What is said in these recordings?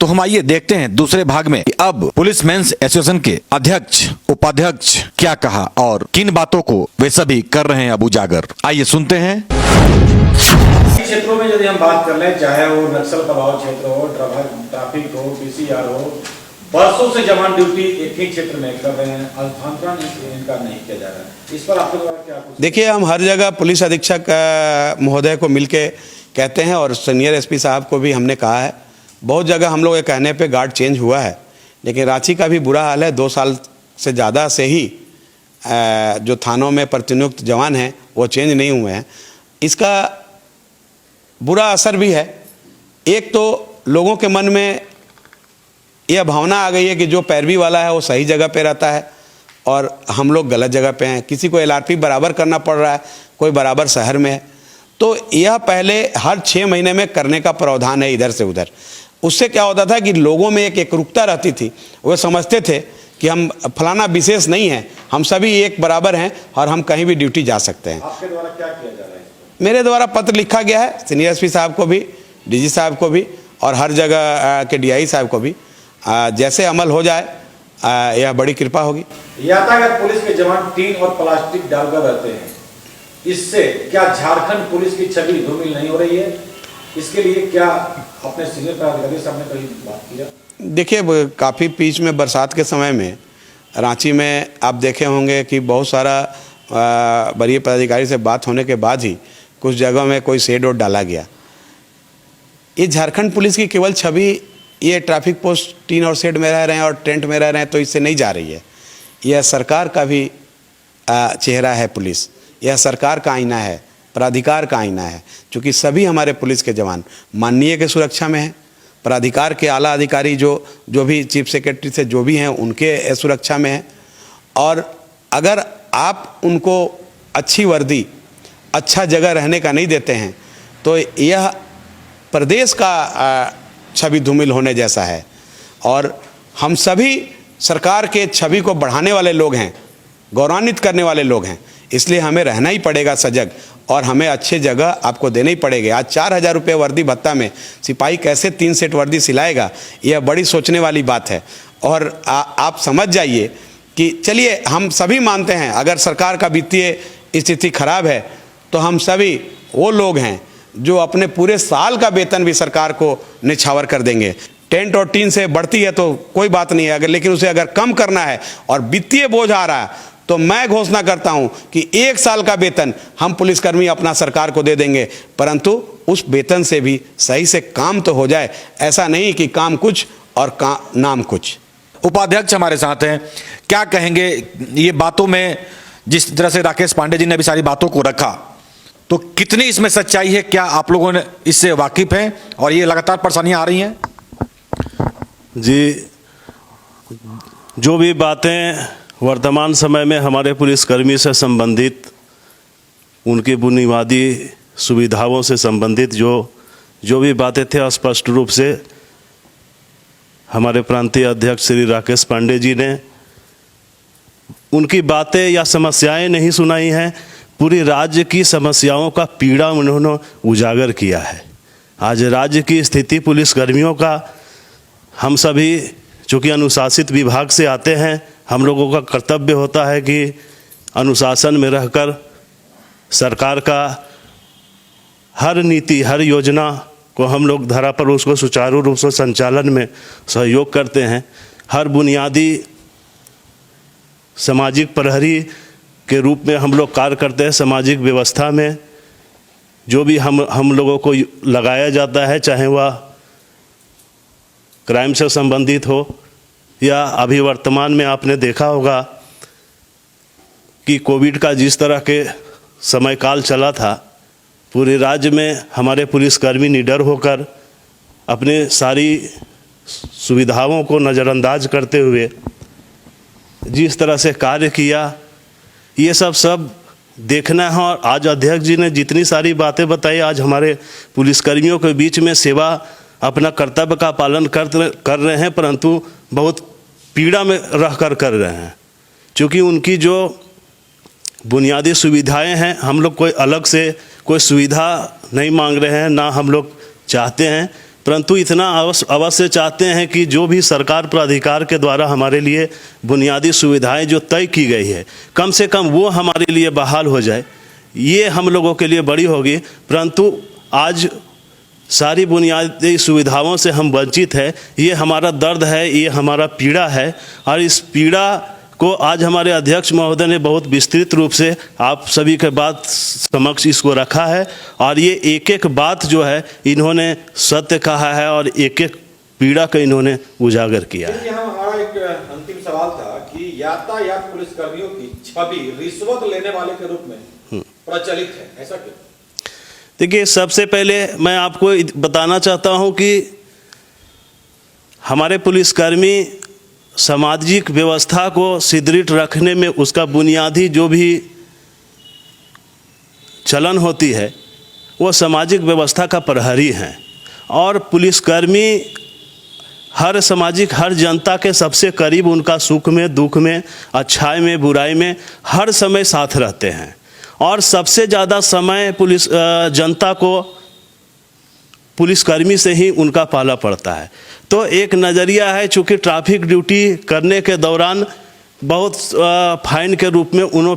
तो हम आइए देखते हैं दूसरे भाग में कि अब पुलिस मेंस एसोसिएशन के अध्यक्ष उपाध्यक्ष क्या कहा और किन बातों को वे सभी कर रहे हैं अब उजागर। आइए सुनते हैं। क्षेत्रों में यदि हम बात कर लें, चाहे वो नक्सल प्रभावित क्षेत्र हो, ट्रैफिक हो, पीसीआर हो, बरसों से जवान ड्यूटी एक ही क्षेत्र में कर रहे हैं, स्थानांतरण इनका नहीं किया जा रहा है। इस पर आपके द्वारा क्या कुछ? देखिए, हम हर जगह पुलिस अधीक्षक महोदय को मिलके कहते हैं और सीनियर एसपी साहब को भी हमने कहा है। बहुत जगह हम लोग के कहने पे गार्ड चेंज हुआ है, लेकिन रांची का भी बुरा हाल है। 2 साल से ज़्यादा से ही जो थानों में प्रतिनियुक्त जवान हैं वो चेंज नहीं हुए हैं। इसका बुरा असर भी है। एक तो लोगों के मन में यह भावना आ गई है कि जो पैरवी वाला है वो सही जगह पे रहता है और हम लोग गलत जगह पे हैं। किसी को एलआरपी बराबर करना पड़ रहा है, कोई बराबर शहर में है। तो यह पहले हर 6 महीने में करने का प्रावधान है इधर से उधर। उससे क्या होता था कि लोगों में एक एकरूपता रहती थी। वे समझते थे कि हम फलाना विशेष नहीं है, हम सभी एक बराबर हैं और हम कहीं भी ड्यूटी जा सकते हैं। आपके द्वारा क्या किया जा रहा है? मेरे द्वारा पत्र लिखा गया है सीनियर एसपी साहब को भी, डीजी साहब को भी और हर जगह के डीआई साहब को भी। जैसे अमल हो जाए यह बड़ी कृपा होगी। यातायात पुलिस के जवान टीन और प्लास्टिक डालकर रहते हैं, इससे क्या झारखंड पुलिस की छवि धूमिल नहीं हो रही है? इसके लिए क्या अपने सीनियर पदाधिकारी से हमने कहीं बात किया? देखिए, काफ़ी बीच में बरसात के समय में रांची में आप देखे होंगे कि बहुत सारा वरीय पदाधिकारी से बात होने के बाद ही कुछ जगह में कोई शेड और डाला गया। ये झारखंड पुलिस की केवल छवि ये ट्रैफिक पोस्ट टीन और शेड में रह रहे हैं और टेंट में रह रहे हैं तो इससे नहीं जा रही है। यह सरकार का भी चेहरा है पुलिस, यह सरकार का आईना है, प्राधिकार का आईना है। क्योंकि सभी हमारे पुलिस के जवान माननीय के सुरक्षा में हैं, प्राधिकार के आला अधिकारी जो भी चीफ सेक्रेटरी से जो भी हैं उनके सुरक्षा में हैं। और अगर आप उनको अच्छी वर्दी, अच्छा जगह रहने का नहीं देते हैं तो यह प्रदेश का छवि धूमिल होने जैसा है। और हम सभी सरकार के छवि को बढ़ाने वाले लोग हैं, गौरवान्वित करने वाले लोग हैं, इसलिए हमें रहना ही पड़ेगा सजग और हमें अच्छे जगह आपको देने ही पड़ेंगे। आज 4000 रुपये वर्दी भत्ता में सिपाही कैसे 3 सेट वर्दी सिलाएगा, यह बड़ी सोचने वाली बात है। और आप समझ जाइए कि चलिए हम सभी मानते हैं अगर सरकार का वित्तीय स्थिति खराब है तो हम सभी वो लोग हैं जो अपने पूरे साल का वेतन भी सरकार को निछावर कर देंगे। टेंट और टीन से बढ़ती है तो कोई बात नहीं है, लेकिन उसे अगर कम करना है और वित्तीय बोझ आ रहा है तो मैं घोषणा करता हूं कि 1 साल का वेतन हम पुलिसकर्मी अपना सरकार को दे देंगे, परंतु उस वेतन से भी सही से काम तो हो जाए। ऐसा नहीं कि काम कुछ और नाम कुछ। उपाध्यक्ष हमारे साथ हैं, क्या कहेंगे ये बातों में? जिस तरह से राकेश पांडे जी ने अभी सारी बातों को रखा तो कितनी इसमें सच्चाई है? क्या आप लोगों ने इससे वाकिफ हैं और ये लगातार परेशानियां आ रही हैं? जी, जो भी बातें वर्तमान समय में हमारे पुलिसकर्मी से संबंधित, उनकी बुनियादी सुविधाओं से संबंधित जो भी बातें थे, स्पष्ट रूप से हमारे प्रांतीय अध्यक्ष श्री राकेश पांडे जी ने उनकी बातें या समस्याएं नहीं सुनाई हैं, पूरी राज्य की समस्याओं का पीड़ा उन्होंने उजागर किया है। आज राज्य की स्थिति पुलिसकर्मियों का, हम सभी चूँकि अनुशासित विभाग से आते हैं, हम लोगों का कर्तव्य होता है कि अनुशासन में रहकर सरकार का हर नीति, हर योजना को हम लोग धरा पर उसको सुचारू रूप से संचालन में सहयोग करते हैं। हर बुनियादी सामाजिक प्रहरी के रूप में हम लोग कार्य करते हैं। सामाजिक व्यवस्था में जो भी हम लोगों को लगाया जाता है, चाहे वह क्राइम से संबंधित हो या अभी वर्तमान में आपने देखा होगा कि कोविड का जिस तरह के समय काल चला था, पूरे राज्य में हमारे पुलिसकर्मी निडर होकर अपने सारी सुविधाओं को नज़रअंदाज करते हुए जिस तरह से कार्य किया, ये सब देखना है। और आज अध्यक्ष जी ने जितनी सारी बातें बताई, आज हमारे पुलिसकर्मियों के बीच में सेवा अपना कर्तव्य का पालन कर रहे हैं, परंतु बहुत पीड़ा में रह कर रहे हैं। क्योंकि उनकी जो बुनियादी सुविधाएं हैं, हम लोग कोई अलग से कोई सुविधा नहीं मांग रहे हैं, ना हम लोग चाहते हैं, परंतु इतना अवश्य चाहते हैं कि जो भी सरकार प्राधिकार के द्वारा हमारे लिए बुनियादी सुविधाएं जो तय की गई है, कम से कम वो हमारे लिए बहाल हो जाए। ये हम लोगों के लिए बड़ी होगी। परंतु आज सारी बुनियादी सुविधाओं से हम वंचित है। ये हमारा दर्द है, ये हमारा पीड़ा है, और इस पीड़ा को आज हमारे अध्यक्ष महोदय ने बहुत विस्तृत रूप से आप सभी के बात समक्ष इसको रखा है, और ये एक एक बात जो है इन्होंने सत्य कहा है और एक एक पीड़ा को इन्होंने उजागर किया है। यहाँ हमारा एक अंतिम सवाल था कि यातायात पुलिस कर्मियों की छवि रिश्वत लेने वाले के रूप में प्रचलित है, ऐसा क्यों? देखिए, सबसे पहले मैं आपको बताना चाहता हूं कि हमारे पुलिसकर्मी सामाजिक व्यवस्था को सुदृढ़ रखने में उसका बुनियादी जो भी चलन होती है वो सामाजिक व्यवस्था का प्रहरी हैं, और पुलिसकर्मी हर सामाजिक हर जनता के सबसे करीब, उनका सुख में दुख में अच्छाई में बुराई में हर समय साथ रहते हैं, और सबसे ज़्यादा समय जनता को पुलिसकर्मी से ही उनका पाला पड़ता है। तो एक नज़रिया है, चूँकि ट्रैफिक ड्यूटी करने के दौरान बहुत फाइन के रूप में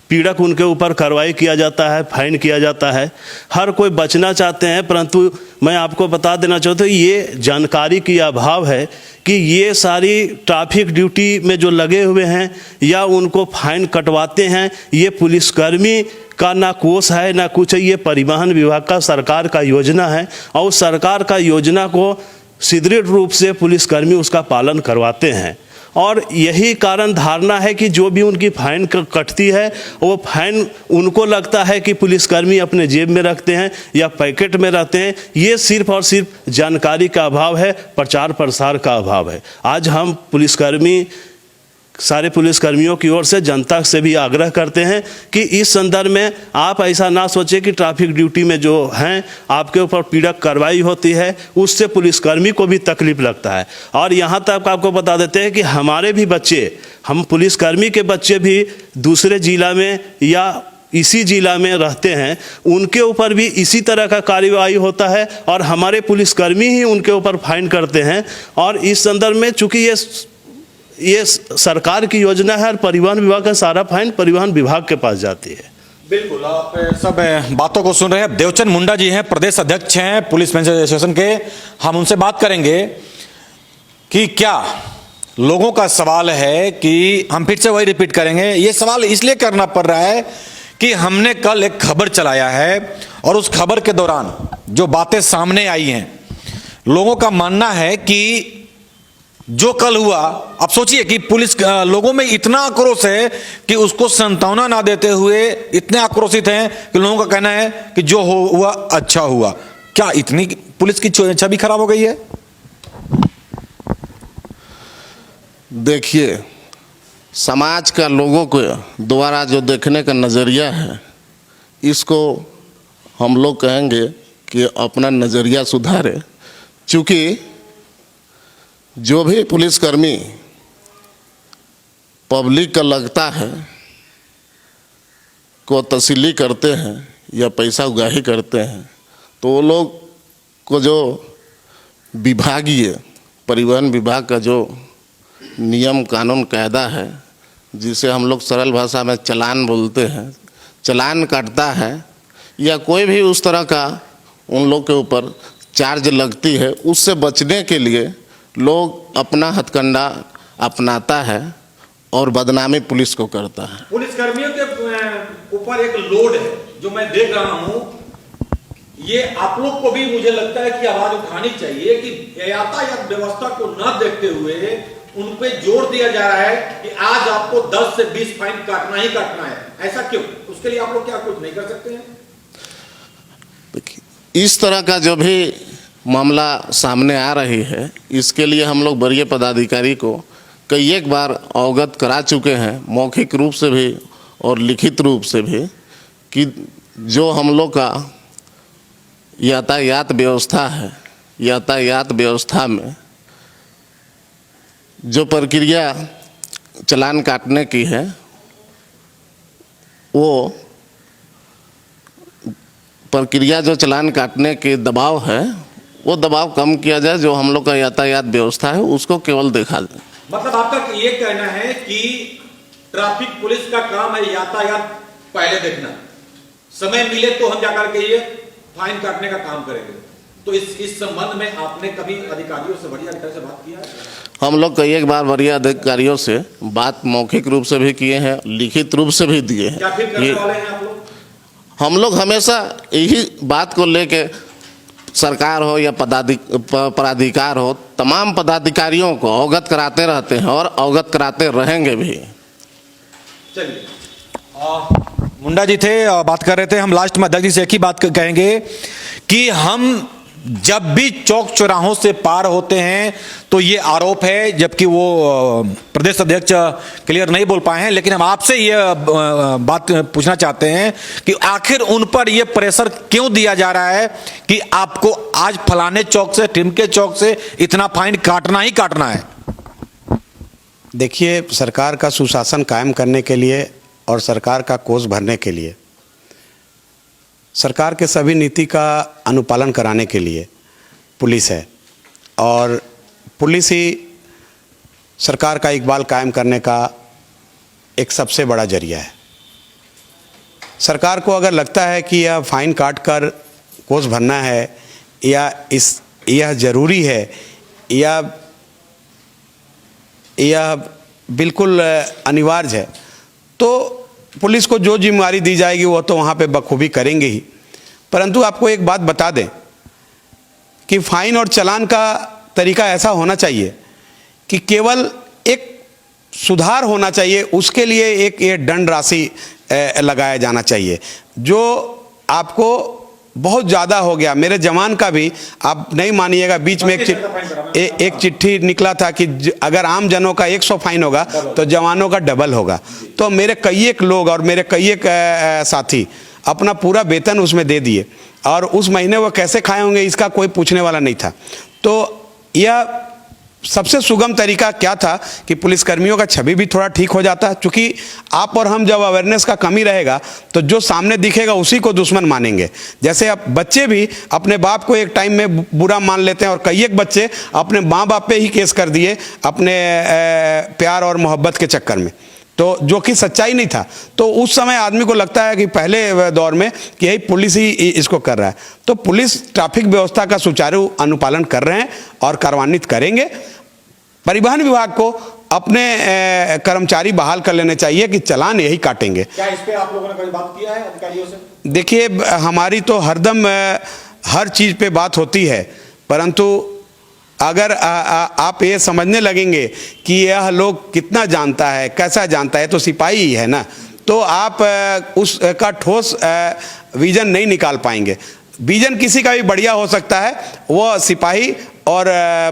पीड़क उनके ऊपर कार्रवाई किया जाता है, फाइन किया जाता है। हर कोई बचना चाहते हैं, परंतु मैं आपको बता देना चाहता हूँ ये जानकारी की अभाव है कि ये सारी ट्रैफिक ड्यूटी में जो लगे हुए हैं या उनको फाइन कटवाते हैं, ये पुलिसकर्मी का ना कोष है ना कुछ है। ये परिवहन विभाग का सरकार का योजना है, और उस सरकार का योजना को सुदृढ़ रूप से पुलिसकर्मी उसका पालन करवाते हैं। और यही कारण धारणा है कि जो भी उनकी फाइन कटती है वो फाइन उनको लगता है कि पुलिसकर्मी अपने जेब में रखते हैं या पैकेट में रहते हैं। ये सिर्फ और सिर्फ जानकारी का अभाव है, प्रचार प्रसार का अभाव है। आज हम पुलिसकर्मी सारे पुलिसकर्मियों की ओर से जनता से भी आग्रह करते हैं कि इस संदर्भ में आप ऐसा ना सोचें कि ट्रैफिक ड्यूटी में जो हैं आपके ऊपर पीड़क कार्रवाई होती है, उससे पुलिसकर्मी को भी तकलीफ लगता है। और यहाँ तक आपको बता देते हैं कि हमारे भी बच्चे, हम पुलिसकर्मी के बच्चे भी दूसरे जिला में या इसी जिला में रहते हैं, उनके ऊपर भी इसी तरह का कार्रवाई होता है, और हमारे पुलिसकर्मी ही उनके ऊपर फाइन करते हैं। और इस संदर्भ में चूँकि ये सरकार की योजना है, और परिवहन विभाग का सारा फाइन परिवहन विभाग के पास जाती है। बिल्कुल, आप सब बातों को सुन रहे हैं। देवचंद मुंडा जी हैं, प्रदेश अध्यक्ष हैं पुलिस पेंशन एसोसिएशन के। हम उनसे बात करेंगे कि क्या लोगों का सवाल है कि हम फिर से वही रिपीट करेंगे। ये सवाल इसलिए करना पड़ रहा है कि हमने कल एक खबर चलाया है, और उस खबर के दौरान जो बातें सामने आई हैं, लोगों का मानना है कि जो कल हुआ, अब सोचिए कि पुलिस लोगों में इतना आक्रोश है कि उसको सांत्वना ना देते हुए इतने आक्रोशित हैं कि लोगों का कहना है कि जो हुआ अच्छा हुआ। क्या इतनी पुलिस की छवि खराब हो गई है? देखिए, समाज का लोगों को द्वारा जो देखने का नज़रिया है, इसको हम लोग कहेंगे कि अपना नज़रिया सुधारे। चूँकि जो भी पुलिसकर्मी पब्लिक का लगता है को तसल्ली करते हैं या पैसा उगाही करते हैं, तो वो लोग को जो विभागीय परिवहन विभाग का जो नियम कानून कायदा है, जिसे हम लोग सरल भाषा में चालान बोलते हैं, चालान काटता है या कोई भी उस तरह का उन लोग के ऊपर चार्ज लगती है, उससे बचने के लिए लोग अपना हथकंडा अपनाता है और बदनामी पुलिस को करता है। पुलिसकर्मियों के ऊपर एक लोड है जो मैं देख रहा हूं, ये आप लोग को भी मुझे लगता है कि आवाज उठानी चाहिए कि यातायात व्यवस्था को न देखते हुए उन पे जोर दिया जा रहा है कि आज आपको 10 से 20 फाइन काटना ही काटना है। ऐसा क्यों? उसके लिए आप लोग क्या कुछ नहीं कर सकते हैं? इस तरह का जो भी मामला सामने आ रही है, इसके लिए हम लोग वरीय पदाधिकारी को कई एक बार अवगत करा चुके हैं, मौखिक रूप से भी और लिखित रूप से भी, कि जो हम लोग का यातायात व्यवस्था है, यातायात व्यवस्था में जो प्रक्रिया चालान काटने की है, वो प्रक्रिया जो चालान काटने के दबाव है, वो दबाव कम किया जाए, जो हम लोग का यातायात व्यवस्था है उसको केवल देखा जाए। मतलब आपका ये कहना है कि ट्रैफिक पुलिस का काम है यातायात पहले देखना, समय मिले तो हम जाकर के ये फाइन काटने का काम करेंगे। तो इस संबंध में आपने कभी अधिकारियों से, वरीय अधिकारियों से बात किया है? हम लोग कई एक बार वरीय अधिकारियों से बात मौखिक रूप से भी किए हैं, लिखित रूप से भी दिए हैं। क्या फिर करने वाले हैं आप लोग? हम लोग हमेशा यही बात को लेके सरकार हो या पदाधिकार हो, तमाम पदाधिकारियों को अवगत कराते रहते हैं और अवगत कराते रहेंगे भी। चलिए, मुंडा जी थे, बात कर रहे थे। हम लास्ट में अध्यक्ष जी से एक ही बात कहेंगे कि हम जब भी चौक चौराहों से पार होते हैं तो ये आरोप है, जबकि वो प्रदेश अध्यक्ष क्लियर नहीं बोल पाए हैं, लेकिन हम आपसे ये बात पूछना चाहते हैं कि आखिर उन पर ये प्रेशर क्यों दिया जा रहा है कि आपको आज फलाने चौक से, टिमके चौक से इतना फाइन काटना ही काटना है। देखिए, सरकार का सुशासन कायम करने के लिए और सरकार का कोष भरने के लिए, सरकार के सभी नीति का अनुपालन कराने के लिए पुलिस है, और पुलिस ही सरकार का इकबाल कायम करने का एक सबसे बड़ा जरिया है। सरकार को अगर लगता है कि यह फाइन काट कर कोष भरना है या यह ज़रूरी है या यह बिल्कुल अनिवार्य है, तो पुलिस को जो जिम्मेदारी दी जाएगी वो तो वहाँ पे बखूबी करेंगे ही। परंतु आपको एक बात बता दें कि फाइन और चालान का तरीका ऐसा होना चाहिए कि केवल एक सुधार होना चाहिए, उसके लिए एक ये दंड राशि लगाया जाना चाहिए। जो आपको बहुत ज़्यादा हो गया, मेरे जवान का भी, आप नहीं मानिएगा, बीच में एक चिट्ठी निकला था कि अगर आम जनों का 100 फाइन होगा तो जवानों का डबल होगा। तो मेरे कई एक लोग और मेरे कई एक साथी अपना पूरा वेतन उसमें दे दिए, और उस महीने वो कैसे खाए होंगे इसका कोई पूछने वाला नहीं था। तो यह सबसे सुगम तरीका क्या था कि पुलिसकर्मियों का छवि भी थोड़ा ठीक हो जाता, क्योंकि आप और हम जब अवेयरनेस का कमी रहेगा तो जो सामने दिखेगा उसी को दुश्मन मानेंगे। जैसे अब बच्चे भी अपने बाप को एक टाइम में बुरा मान लेते हैं, और कई एक बच्चे अपने माँ बाप पे ही केस कर दिए अपने प्यार और मोहब्बत के चक्कर में, तो जो कि सच्चाई नहीं था। तो उस समय आदमी को लगता है कि पहले दौर में कि यही पुलिस ही इसको कर रहा है। तो पुलिस ट्रैफिक व्यवस्था का सुचारू अनुपालन कर रहे हैं और कार्यान्वित करेंगे। परिवहन विभाग को अपने कर्मचारी बहाल कर लेने चाहिए कि चालान यही काटेंगे। क्या इस पे आप लोगों ने कोई बात किया है अधिकारियों से? देखिए, हमारी तो हरदम हर चीज़ पे बात होती है, परंतु अगर आप ये समझने लगेंगे कि यह लोग कितना जानता है, कैसा जानता है, तो सिपाही ही है ना, तो आप उसका ठोस विजन नहीं निकाल पाएंगे। विजन किसी का भी बढ़िया हो सकता है, वो सिपाही और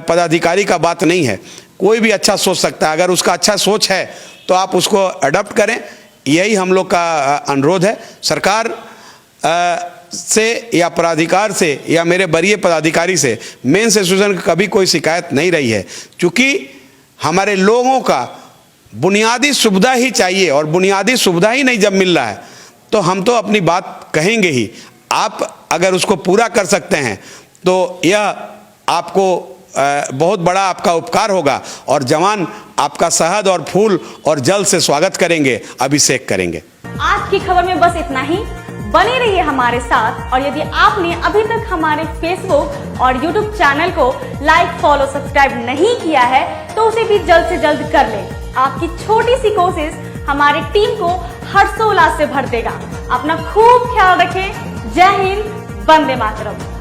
पदाधिकारी का बात नहीं है। कोई भी अच्छा सोच सकता है, अगर उसका अच्छा सोच है तो आप उसको अडॉप्ट करें, यही हम लोग का अनुरोध है। सरकार से या प्राधिकार से या मेरे वरीय पदाधिकारी से मेंस एसोसिएशन की कभी कोई शिकायत नहीं रही है, क्योंकि हमारे लोगों का बुनियादी सुविधा ही चाहिए, और बुनियादी सुविधा ही नहीं जब मिल रहा है तो हम तो अपनी बात कहेंगे ही। आप अगर उसको पूरा कर सकते हैं तो यह आपको बहुत बड़ा आपका उपकार होगा, और जवान आपका शहद और फूल और जल से स्वागत करेंगे, अभिषेक करेंगे। आज की खबर में बस इतना ही। बने रहिए हमारे साथ, और यदि आपने अभी तक हमारे फेसबुक और यूट्यूब चैनल को लाइक, फॉलो, सब्सक्राइब नहीं किया है तो उसे भी जल्द से जल्द कर लें। आपकी छोटी सी कोशिश हमारी टीम को हर्षोल्लास से भर देगा। अपना खूब ख्याल रखें। जय हिंद, वंदे मातरम।